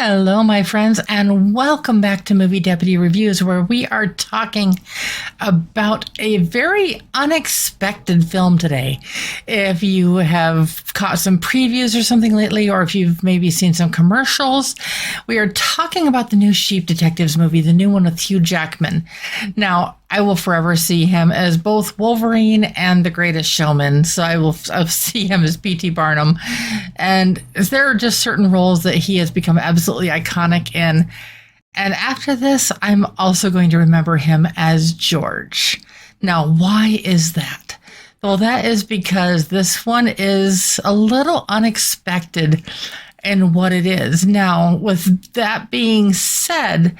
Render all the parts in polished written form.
Hello, my friends, and welcome back to Movie Deputy Reviews, where we are talking about a very unexpected film today. If you have caught some previews or something lately, or if you've maybe seen some commercials, we are talking about the new Sheep Detectives movie, the new one with Hugh Jackman. Now, I will forever see him as both Wolverine and The Greatest Showman, so I'll see him as P.T. Barnum. And there are just certain roles that he has become absolutely iconic in. And after this, I'm also going to remember him as George. Now, why is that? Well, that is because this one is a little unexpected in what it is. Now, with that being said,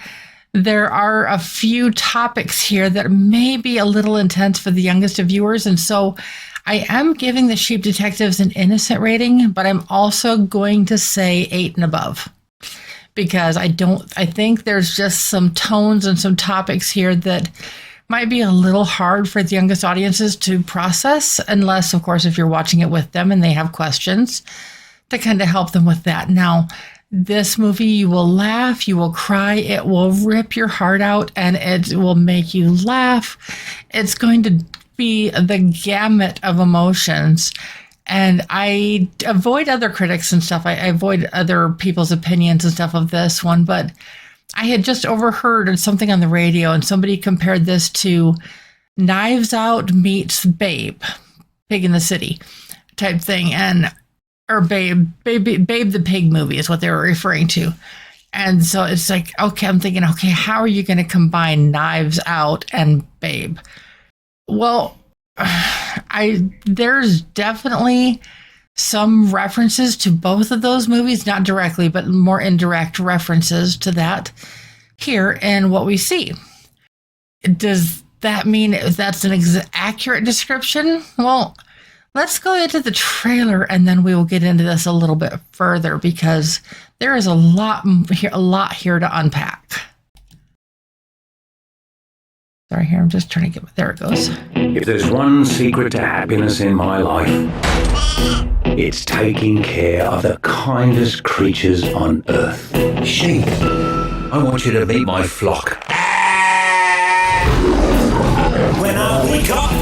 there are a few topics here that may be a little intense for the youngest of viewers, and so I am giving the Sheep Detectives an innocent rating, but I'm also going to say 8 and above, because I think there's just some tones and some topics here that might be a little hard for the youngest audiences to process, unless, of course, if you're watching it with them and they have questions, to kind of help them with that. Now, this movie, you will laugh, you will cry, it will rip your heart out, and it will make you laugh. It's going to be the gamut of emotions. And I avoid other critics and stuff. I avoid other people's opinions and stuff of this one, but I had just overheard something on the radio, and somebody compared this to Knives Out meets Babe, Pig in the City type thing, or Babe the Pig movie is what they were referring to. And so it's like, okay, I'm thinking, okay, how are you going to combine Knives Out and Babe? Well, there's definitely some references to both of those movies, not directly, but more indirect references to that here in what we see. Does that mean that's an accurate description? Well, let's go into the trailer and then we will get into this a little bit further, because there is a lot here to unpack. Sorry, here, I'm just trying to there it goes. If there's one secret to happiness in my life, it's taking care of the kindest creatures on earth. Sheep. I want you to meet my flock. When I wake up,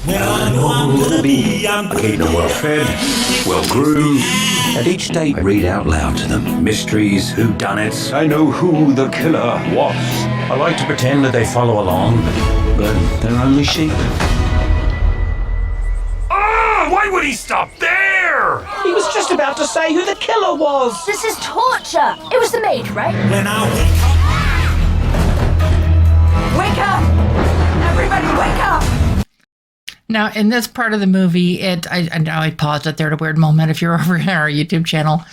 when I know I'm gonna be, I keep them well fed, well groomed, and each day I read out loud to them mysteries, whodunits. I know who the killer was. I like to pretend that they follow along, but they're only sheep. Ah! Why would he stop there? He was just about to say who the killer was. This is torture. It was the maid, right? When I wake up. Wake up! Everybody wake up! Now, in this part of the movie, I paused it there at a weird moment. If you're over on our YouTube channel,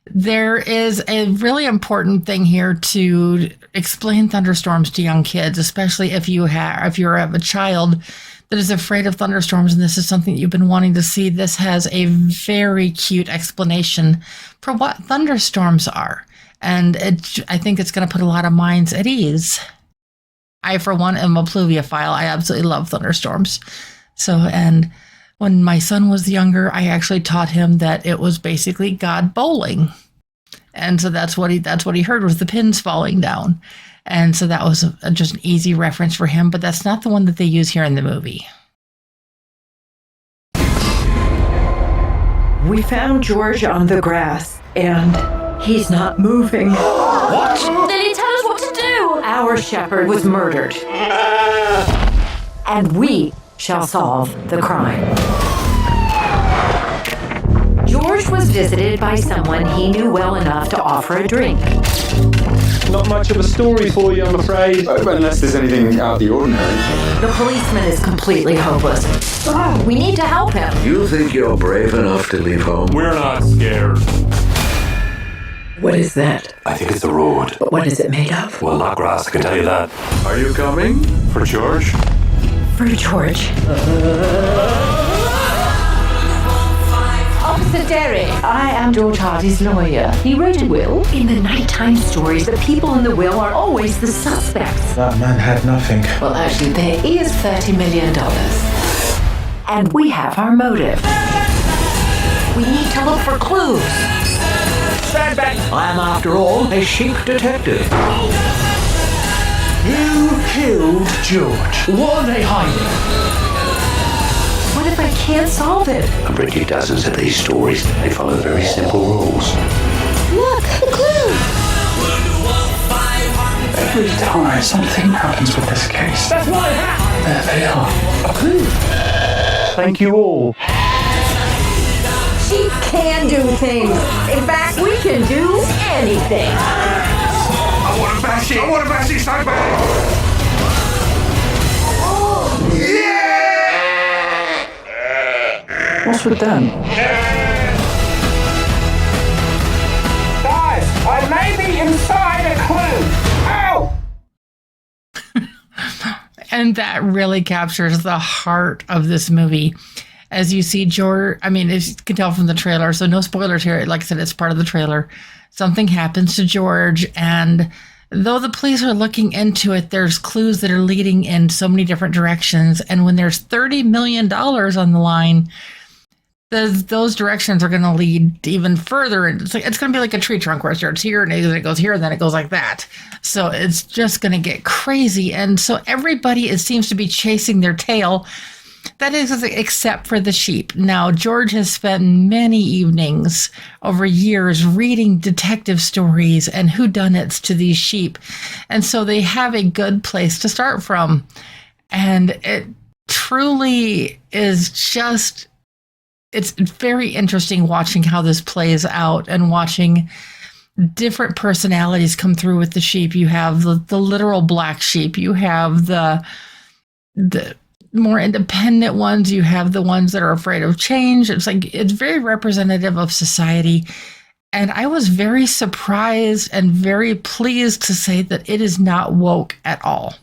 there is a really important thing here to explain thunderstorms to young kids, especially if you have a child that is afraid of thunderstorms, and this is something that you've been wanting to see. This has a very cute explanation for what thunderstorms are, and I think it's going to put a lot of minds at ease. I, for one, am a pluviophile. I absolutely love thunderstorms. So, and when my son was younger, I actually taught him that it was basically God bowling. And so that's what he heard, was the pins falling down. And so that was just an easy reference for him, but that's not the one that they use here in the movie. We found George on the grass, and he's not moving. What? Lily, tell us what to do! Our shepherd was murdered. And we shall solve the crime. George was visited by someone he knew well enough to offer a drink. Not much of a story for you, I'm afraid. Unless there's anything out of the ordinary. The policeman is completely hopeless. Oh, we need to help him. You think you're brave enough to leave home? We're not scared. What is that? I think it's the road. But what is it made of? Well, not grass, I can tell you that. Are you coming? For George? For George. Officer Derry. I am George Hardy's lawyer. He wrote a will. In the nighttime stories, the people in the will are always the suspects. That man had nothing. Well, actually, there is $30 million. And we have our motive. We need to look for clues. stand back. I am, after all, a sheep detective. You killed George. What are they hiding? What if I can't solve it? I've read you dozens of these stories. They follow very simple rules. Look, the clue. Every time something happens with this case, That's my hat. there they are. A clue. Thank you all. She can do things. In fact, we can do anything. I want to bash it! I want to bash it so bad! Yeah! What's with them? Guys, I may be inside a clue. Ow! And that really captures the heart of this movie. As you see George, I mean, as you can tell from the trailer, so no spoilers here. Like I said, it's part of the trailer. Something happens to George, and though the police are looking into it, there's clues that are leading in so many different directions. And when there's $30 million on the line, those directions are going to lead even further. And it's going to be like a tree trunk where it starts here and it goes here and then it goes like that. So it's just going to get crazy. And so everybody, it seems to be chasing their tail. That is, except for the sheep. Now, George has spent many evenings over years reading detective stories and whodunits to these sheep. And so they have a good place to start from. And it truly is just, it's very interesting watching how this plays out and watching different personalities come through with the sheep. You have the literal black sheep. You have the more independent ones. You have the ones that are afraid of change. It's like, it's very representative of society. And I was very surprised and very pleased to say that it is not woke at all.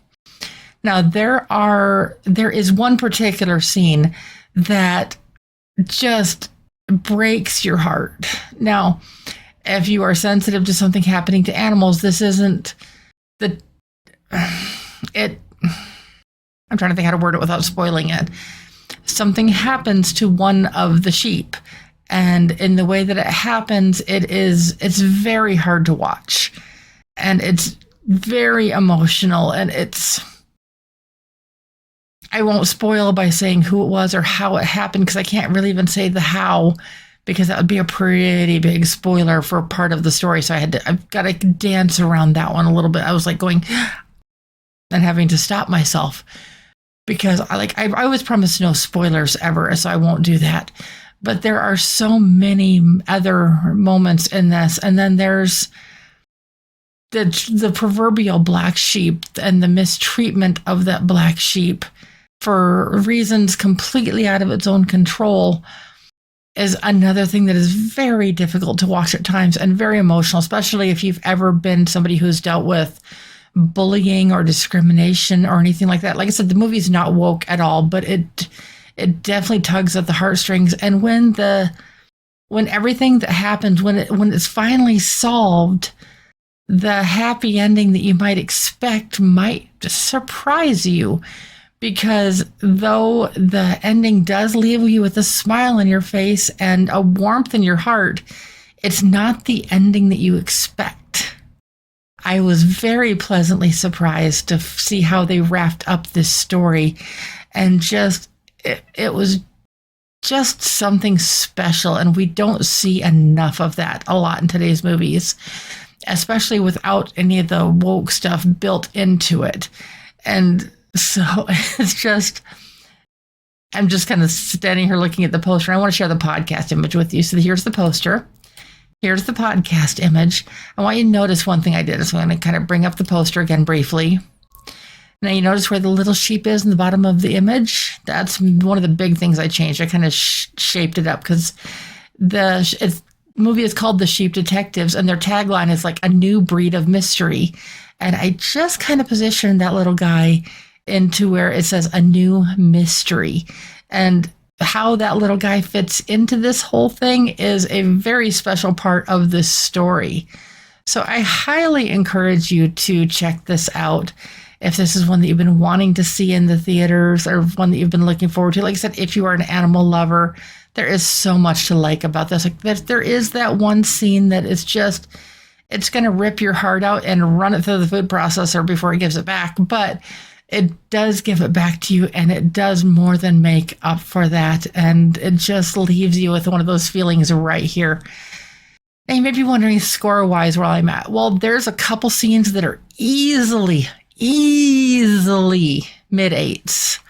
Now, there is one particular scene that just breaks your heart. Now, if you are sensitive to something happening to animals, this isn't I'm trying to think how to word it without spoiling it. Something happens to one of the sheep, and in the way that it happens, it's very hard to watch, and it's very emotional, and I won't spoil by saying who it was or how it happened, because I can't really even say the how, because that would be a pretty big spoiler for part of the story. So I've got to dance around that one a little bit. I was like going and having to stop myself, because I always promise no spoilers ever, so I won't do that. But there are so many other moments in this. And then there's the proverbial black sheep and the mistreatment of that black sheep for reasons completely out of its own control is another thing that is very difficult to watch at times and very emotional, especially if you've ever been somebody who's dealt with bullying or discrimination or anything like that. Like I said, the movie's not woke at all, but it definitely tugs at the heartstrings. And when everything that happens, when it's finally solved, the happy ending that you might expect might surprise you, because though the ending does leave you with a smile on your face and a warmth in your heart, it's not the ending that you expect. I was very pleasantly surprised to see how they wrapped up this story, and it was just something special, and we don't see enough of that a lot in today's movies, especially without any of the woke stuff built into it. And so it's just, I'm just kind of standing here looking at the poster. I want to share the podcast image with you. So here's the poster. Here's the podcast image. I want you to notice one thing I did. So I'm going to kind of bring up the poster again briefly. Now you notice where the little sheep is in the bottom of the image? That's one of the big things I changed. I kind of shaped it up because the movie is called The Sheep Detectives, and their tagline is like a new breed of mystery. And I just kind of positioned that little guy into where it says a new mystery. And how that little guy fits into this whole thing is a very special part of this story. So I highly encourage you to check this out. if this is one that you've been wanting to see in the theaters or one that you've been looking forward to. Like I said, if you are an animal lover, there is so much to like about this. Like there is that one scene that is just, it's going to rip your heart out and run it through the food processor before it gives it back. But it does give it back to you, and it does more than make up for that. And it just leaves you with one of those feelings right here. And you may be wondering, score-wise, where I'm at. Well, there's a couple scenes that are easily mid-8s.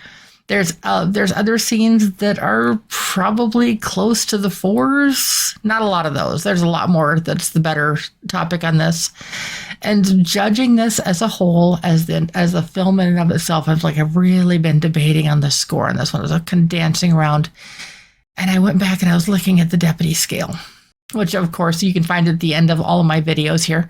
There's other scenes that are probably close to the 4s. Not a lot of those. There's a lot more. That's the better topic on this. And judging this as a whole, as the film in and of itself, I've really been debating on the score on this one. I was dancing around, and I went back and I was looking at the deputy scale, which of course you can find at the end of all of my videos here.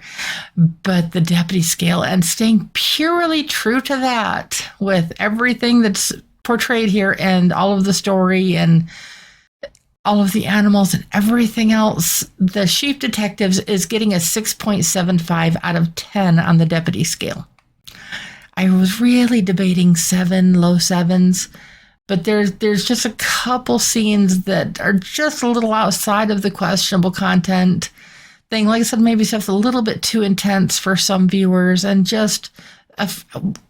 But the deputy scale, and staying purely true to that with everything that's portrayed here and all of the story and all of the animals and everything else, the Sheep Detectives is getting a 6.75 out of 10 on the deputy scale. I was really debating 7, low 7s, but there's just a couple scenes that are just a little outside of the questionable content thing. Like I said, maybe stuff's a little bit too intense for some viewers, and just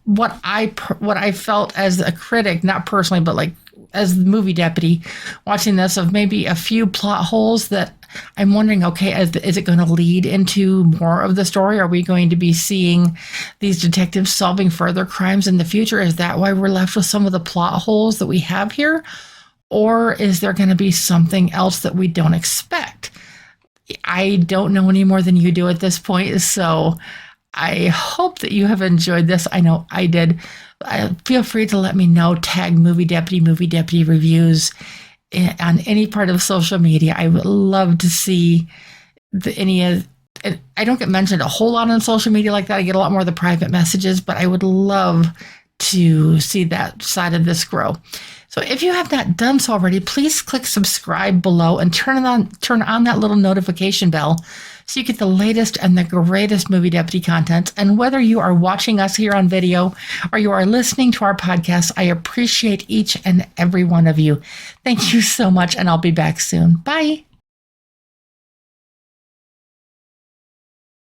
what I felt as a critic, not personally, but like as the movie deputy watching this, of maybe a few plot holes that I'm wondering, okay, is it going to lead into more of the story? Are we going to be seeing these detectives solving further crimes in the future? Is that why we're left with some of the plot holes that we have here? Or is there going to be something else that we don't expect? I don't know any more than you do at this point, so I hope that you have enjoyed this. I know I did. Feel free to let me know. Tag Movie Deputy Reviews on any part of social media. I would love to see I don't get mentioned a whole lot on social media like that. I get a lot more of the private messages, but I would love to see that side of this grow. So if you have not done so already, please click subscribe below and turn on that little notification bell so you get the latest and the greatest Movie Deputy content. And whether you are watching us here on video or you are listening to our podcast, I appreciate each and every one of you. Thank you so much, and I'll be back soon. Bye.